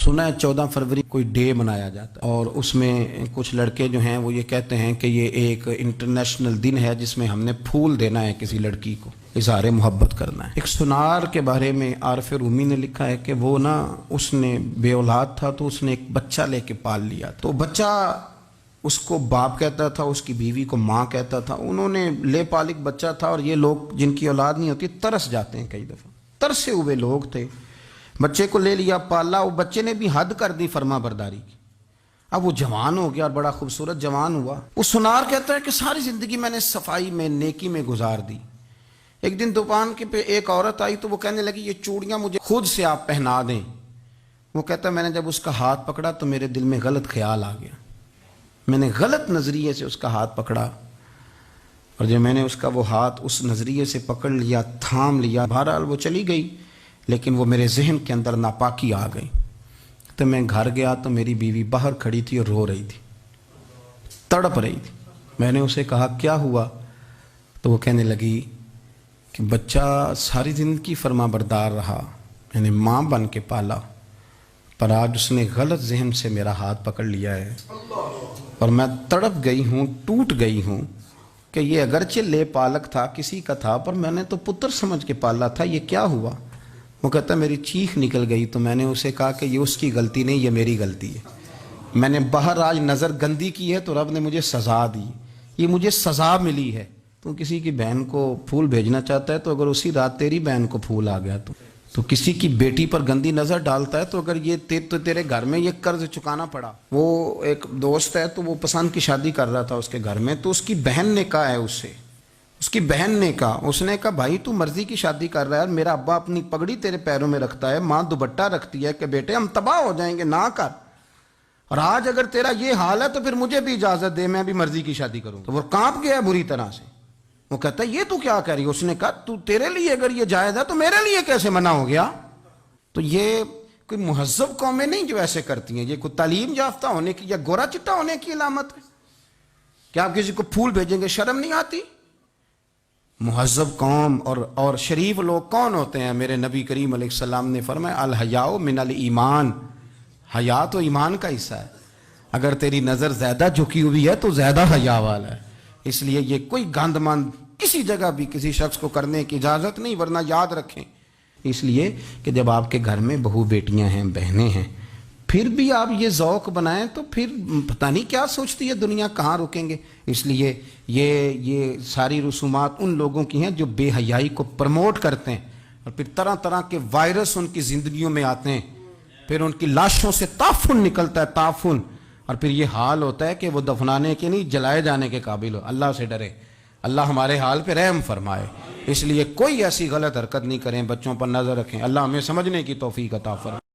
सुना है 14 फरवरी कोई डे मनाया जाता है और उसमें कुछ लड़के जो हैं वो ये कहते हैं कि ये एक इंटरनेशनल दिन है जिसमें हमने फूल देना है किसी लड़की को, इज़हार मोहब्बत करना है। एक सुनार के बारे में आरफ रूमी ने लिखा है कि वो ना उसने बे औलाद था तो उसने एक बच्चा लेके पाल लिया। तो बच्चा उसको बाप कहता था, उसकी बीवी को माँ कहता था। उन्होंने ले पालिक बच्चा था और ये लोग जिनकी औलाद नहीं होती तरस जाते हैं, कई दफ़ा तरसे हुए लोग थे। बच्चे को ले लिया, पाला, वो बच्चे ने भी हद कर दी फर्मा बरदारी की। अब वो जवान हो गया और बड़ा खूबसूरत जवान हुआ। वो सुनार कहता है कि सारी ज़िंदगी मैंने सफाई में नेकी में गुजार दी। एक दिन दुकान के पे एक औरत आई तो वो कहने लगी ये चूड़ियाँ मुझे खुद से आप पहना दें। वो कहता मैंने जब उसका हाथ पकड़ा तो मेरे दिल में गलत ख्याल आ गया, मैंने गलत नज़रिए से उसका हाथ पकड़ा और जब मैंने उसका वो हाथ उस नज़रिए से पकड़ लिया, थाम लिया, बहरहाल वो चली गई, लेकिन वो मेरे जहन के अंदर नापाकी आ गई। तो मैं घर गया तो मेरी बीवी बाहर खड़ी थी और रो रही थी, तड़प रही थी। मैंने उसे कहा क्या हुआ? तो वो कहने लगी कि बच्चा सारी ज़िंदगी फर्मा बरदार रहा, मैंने माँ बन के पाला, पर आज उसने गलत जहन से मेरा हाथ पकड़ लिया है और मैं तड़प गई हूँ, टूट गई हूँ कि ये अगरचे ले पालक था, किसी का था, पर मैंने तो पुत्र समझ के पाला था, ये क्या हुआ? वो कहता मेरी चीख निकल गई। तो मैंने उसे कहा कि ये उसकी गलती नहीं, ये मेरी गलती है। मैंने बाहर आज नज़र गंदी की है तो रब ने मुझे सज़ा दी, ये मुझे सज़ा मिली है। तू किसी की बहन को फूल भेजना चाहता है तो अगर उसी रात तेरी बहन को फूल आ गया तो किसी की बेटी पर गंदी नज़र डालता है तो अगर ये तेरे घर में ये कर्ज चुकाना पड़ा। वो एक दोस्त है तो वो पसंद की शादी कर रहा था उसके घर में, तो उसकी बहन ने कहा है उससे, उसकी बहन ने कहा, उसने कहा भाई तू मर्जी की शादी कर रहा है, मेरा अब्बा अपनी पगड़ी तेरे पैरों में रखता है, माँ दुपट्टा रखती है कि बेटे हम तबाह हो जाएंगे, ना कर। और आज अगर तेरा ये हाल है तो फिर मुझे भी इजाज़त दे, मैं भी मर्जी की शादी करूँ। तो वो कांप गया बुरी तरह से। वो कहता है ये तू क्या कह रही है? उसने कहा तू तेरे लिए अगर ये जायज़ है तो मेरे लिए कैसे मना हो गया? तो ये कोई मुहज़्ज़ब कौमें नहीं जो ऐसे करती हैं, ये कोई तालीम याफ्ता होने की या गोरा चिट्टा होने की अलामत है। क्या आप किसी को फूल भेजेंगे? शर्म नहीं आती? मुहज़्ज़ब कौम और शरीफ लोग कौन होते हैं? मेरे नबी करीम अलैहिस्सलाम ने फरमाया अल हयाउ मिनल ईमान, हया तो ईमान का हिस्सा है। अगर तेरी नज़र ज़्यादा झुकी हुई है तो ज़्यादा हया वाला है। इसलिए ये कोई गंदमंद किसी जगह भी किसी शख्स को करने की इजाज़त नहीं, वरना याद रखें इसलिए कि जब आपके घर में बहू बेटियां हैं, बहनें हैं, फिर भी आप ये ज़ौक़ बनाएं तो फिर पता नहीं क्या सोचती है दुनिया, कहाँ रुकेंगे। इसलिए ये सारी रसूमात उन लोगों की हैं जो बेहयाई को प्रमोट करते हैं और फिर तरह तरह के वायरस उनकी ज़िंदगियों में आते हैं, फिर उनकी लाशों से ताफुन निकलता है, ताफुन, और फिर ये हाल होता है कि वो दफनाने के नहीं जलाए जाने के काबिल हो। अल्लाह से डरे, अल्लाह हमारे हाल पे रहम फरमाए। इसलिए कोई ऐसी गलत हरकत नहीं करें, बच्चों पर नज़र रखें। अल्लाह हमें समझने की तौफीक अता फरमाए।